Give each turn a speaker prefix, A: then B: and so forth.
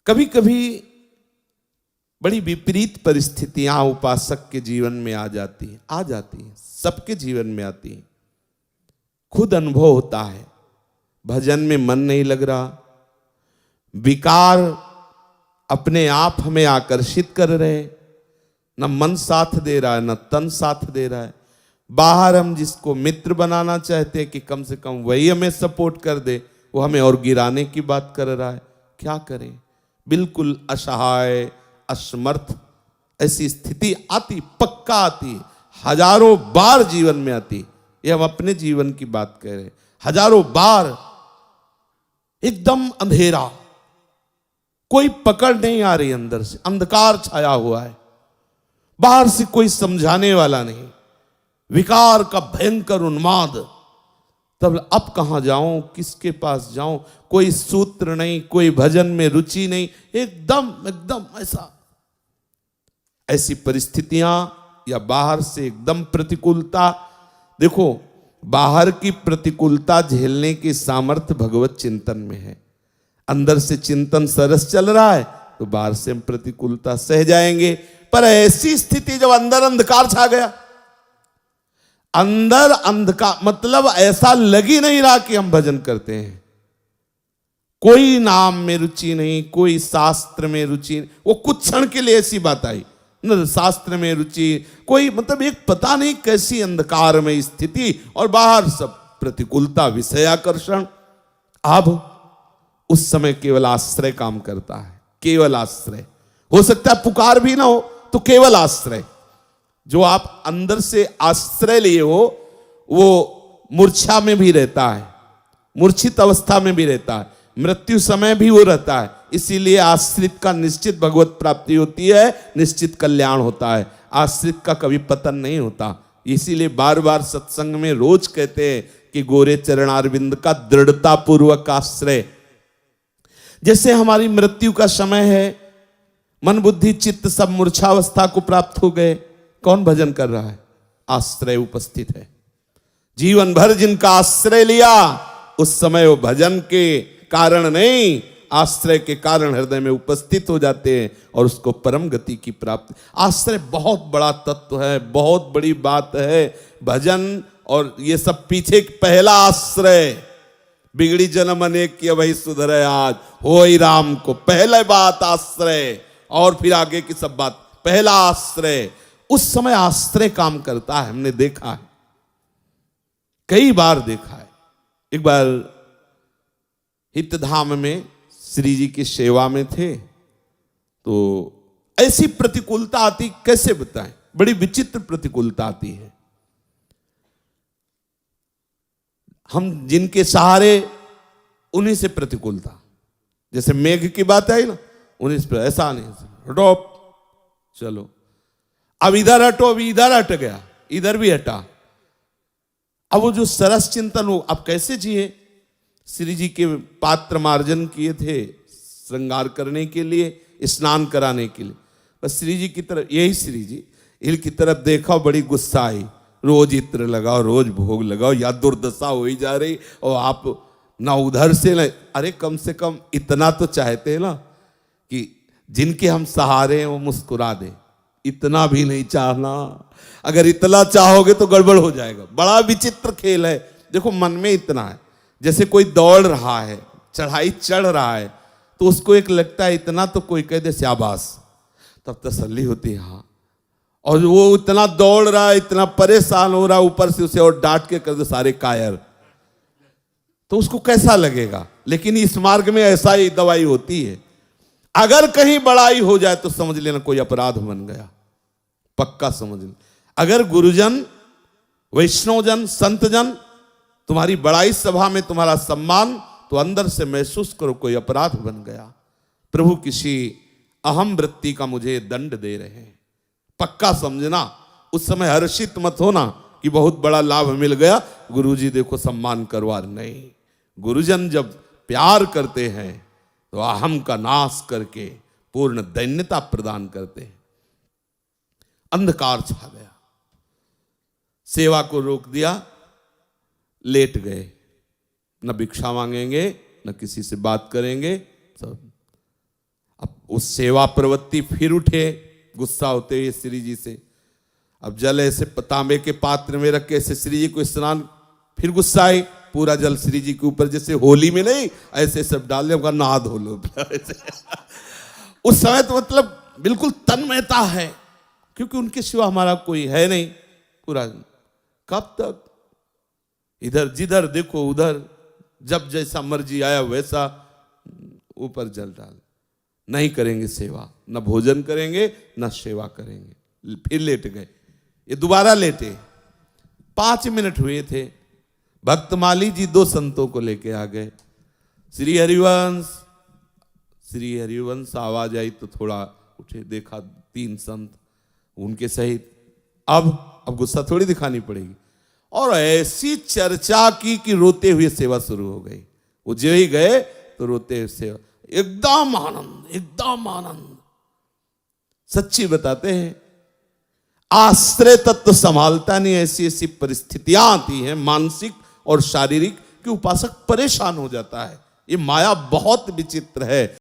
A: कभी कभी बड़ी विपरीत परिस्थितियां उपासक के जीवन में आ जाती हैं, सबके जीवन में आती हैं। खुद अनुभव होता है, भजन में मन नहीं लग रहा, विकार अपने आप हमें आकर्षित कर रहे, न मन साथ दे रहा है न तन साथ दे रहा है। बाहर हम जिसको मित्र बनाना चाहते हैं कि कम से कम वही हमें सपोर्ट कर दे, वो हमें और गिराने की बात कर रहा है। क्या करें? बिल्कुल असहाय, असमर्थ ऐसी स्थिति आती, पक्का आती, हजारों बार जीवन में आती। ये हम अपने जीवन की बात कह रहे हैं। हजारों बार एकदम अंधेरा, कोई पकड़ नहीं आ रही, अंदर से अंधकार छाया हुआ है, बाहर से कोई समझाने वाला नहीं, विकार का भयंकर उन्माद। तब अब कहां जाऊं, किसके पास जाऊं? कोई सूत्र नहीं, कोई भजन में रुचि नहीं, एकदम एकदम ऐसी परिस्थितियां, या बाहर से एकदम प्रतिकूलता। देखो, बाहर की प्रतिकूलता झेलने की सामर्थ्य भगवत चिंतन में है। अंदर से चिंतन सरस चल रहा है तो बाहर से हम प्रतिकूलता सह जाएंगे। पर ऐसी स्थिति जब अंदर अंधकार छा गया, अंदर अंधकार मतलब ऐसा लग ही नहीं रहा कि हम भजन करते हैं, कोई नाम में रुचि नहीं, कोई शास्त्र में रुचि नहीं। वो कुछ क्षण के लिए ऐसी बात आई न, शास्त्र में रुचि कोई, मतलब एक पता नहीं कैसी अंधकार में स्थिति, और बाहर सब प्रतिकूलता, विषयाकर्षण। अब उस समय केवल आश्रय काम करता है, केवल आश्रय। हो सकता है पुकार भी ना हो तो केवल आश्रय, जो आप अंदर से आश्रय लिए हो वो मूर्छा में भी रहता है, मूर्छित अवस्था में भी रहता है, मृत्यु समय भी वो रहता है। इसीलिए आश्रित का निश्चित भगवत प्राप्ति होती है, निश्चित कल्याण होता है। आश्रित का कभी पतन नहीं होता। इसीलिए बार बार सत्संग में रोज कहते हैं कि गोरे चरणारविंद का दृढ़ता पूर्वक आश्रय। जैसे हमारी मृत्यु का समय है, मन बुद्धि चित्त सब मूर्छावस्था को प्राप्त हो गए, कौन भजन कर रहा है? आश्रय उपस्थित है। जीवन भर जिनका आश्रय लिया, उस समय वो भजन के कारण नहीं, आश्रय के कारण हृदय में उपस्थित हो जाते हैं और उसको परम गति की प्राप्ति। आश्रय बहुत बड़ा तत्व है, बहुत बड़ी बात है। भजन और ये सब पीछे पहला आश्रय, बिगड़ी जन्म अनेक की वही सुधरे आज, हो ही राम को, पहले बात आश्रय, और फिर आगे की सब बात। पहला आश्रय, उस समय आश्रय काम करता है। हमने देखा है, कई बार देखा है। एक बार हितधाम में श्री जी की सेवा में थे, तो ऐसी प्रतिकूलता आती, कैसे बताएं, बड़ी विचित्र प्रतिकूलता आती है। हम जिनके सहारे, उन्हीं से प्रतिकूलता। जैसे मेघ की बात आई ना, उन्हीं से, ऐसा नहीं, हटो चलो, अब इधर हटो, अभी इधर हट गया, इधर भी हटा। अब वो जो सरस चिंतन हो, अब कैसे जिए? श्री जी के पात्र मार्जन किए थे श्रृंगार करने के लिए, स्नान कराने के लिए। बस श्री जी की तरफ, यही श्री जी इनकी तरफ देखा, बड़ी गुस्सा आई। रोज इत्र लगाओ, रोज भोग लगाओ, या दुर्दशा हो ही जा रही, और आप ना उधर से ना, अरे कम से कम इतना तो चाहते हैं ना कि जिनके हम सहारे हैं वो मुस्कुरा दे। इतना भी नहीं चाहना, अगर इतना चाहोगे तो गड़बड़ हो जाएगा। बड़ा विचित्र खेल है। देखो, मन में इतना है, जैसे कोई दौड़ रहा है, चढ़ाई चढ़ रहा है, तो उसको एक लगता है इतना तो कोई कह दे शाबाश, तब तसल्ली होती है। हाँ, और वो इतना दौड़ रहा है, इतना परेशान हो रहा है, ऊपर से उसे और डांट के कर दे सारे कायर, तो उसको कैसा लगेगा? लेकिन इस मार्ग में ऐसा ही दवाई होती है। अगर कहीं बड़ाई हो जाए तो समझ लेना कोई अपराध बन गया, पक्का समझ लेना। अगर गुरुजन, वैष्णवजन, संतजन तुम्हारी बड़ाई सभा में तुम्हारा सम्मान, तो अंदर से महसूस करो कोई अपराध बन गया, प्रभु किसी अहम वृत्ति का मुझे दंड दे रहे हैं। पक्का समझना, उस समय हर्षित मत होना कि बहुत बड़ा लाभ मिल गया, गुरुजी देखो सम्मान करवा। नहीं, गुरुजन जब प्यार करते हैं तो अहम का नाश करके पूर्ण दैन्यता प्रदान करते हैं। अंधकार छा गया, सेवा को रोक दिया, लेट गए, न भिक्षा मांगेंगे न किसी से बात करेंगे सब। उस सेवा प्रवृत्ति फिर उठे गुस्सा होते हुए श्री जी से। अब जल ऐसे तांबे के पात्र में रख के ऐसे श्री जी को स्नान, फिर गुस्सा आए, पूरा जल श्री जी के ऊपर, जैसे होली में नहीं ऐसे सब डाल दिया, नहा धो लो। उस समय तो मतलब बिल्कुल तन्मयता है, क्योंकि उनके सिवा हमारा कोई है नहीं। पूरा कब तक इधर जिधर देखो उधर, जब जैसा मर्जी आया वैसा ऊपर जल डाल। नहीं करेंगे सेवा, न भोजन करेंगे न सेवा करेंगे। फिर लेट गए, ये दोबारा लेटे। 5 मिनट हुए थे, भक्तमाली जी 2 संतों को लेके आ गए। श्री हरिवंश आवाज आई तो थोड़ा उठे, देखा 3 संत उनके सहित। अब गुस्सा थोड़ी दिखानी पड़ेगी, और ऐसी चर्चा की कि रोते हुए सेवा शुरू हो गई। वो जो ही गए तो रोते हुए सेवा, एकदम आनंद, एकदम आनंद। सच्ची बताते हैं, आश्रय तत्व संभालता नहीं, ऐसी ऐसी परिस्थितियां आती हैं मानसिक और शारीरिक कि उपासक परेशान हो जाता है। ये माया बहुत विचित्र है।